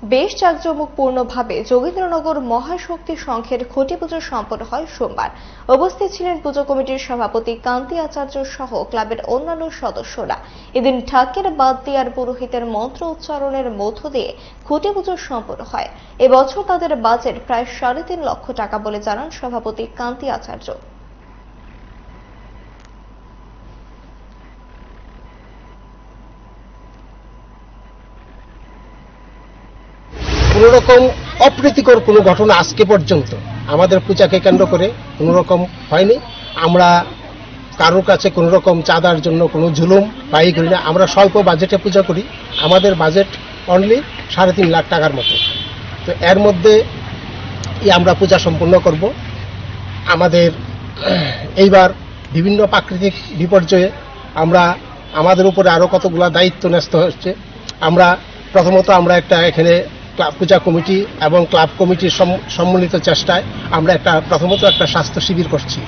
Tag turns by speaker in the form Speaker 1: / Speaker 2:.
Speaker 1: বেশ জাঁকজমকপূর্ণভাবে যোগেন্দ্রনগর মহাশক্তি সংঘের খুঁটি পুজো সম্পন্ন হয় সোমবার। উপস্থিত ছিলেন পুজো কমিটির সভাপতি কান্তি আচার্য সহ ক্লাবের অন্যান্য সদস্যরা। এদিন ঢাকের বাদ্যিয়ার পুরোহিতের মন্ত্র উচ্চারণের মধ্য দিয়ে খুঁটি পুজো সম্পন্ন হয়। এবছর তাদের বাজেট প্রায় 3.5 লক্ষ টাকা বলে জানান সভাপতি কান্তি আচার্য।
Speaker 2: কোনোরকম অপ্রীতিকর কোনো ঘটনা আজকে পর্যন্ত আমাদের পূজাকে কেন্দ্র করে কোনোরকম হয়নি। আমরা কারোর কাছে কোনোরকম চাঁদার জন্য কোনো জুলুম পাই করি না। আমরা স্বল্প বাজেটে পূজা করি। আমাদের বাজেট অনলি 3.5 লাখ টাকার মতো। তো এর মধ্যে আমরা পূজা সম্পন্ন করব। আমাদের এইবার বিভিন্ন প্রাকৃতিক বিপর্যয়ে আমাদের উপরে আরো কতগুলো দায়িত্ব ন্যস্ত হচ্ছে। প্রথমত আমরা এখানে পূজা কমিটি এবং ক্লাব কমিটির সম্মিলিত চেষ্টায় আমরা প্রথমত একটা স্বাস্থ্য শিবির করছি।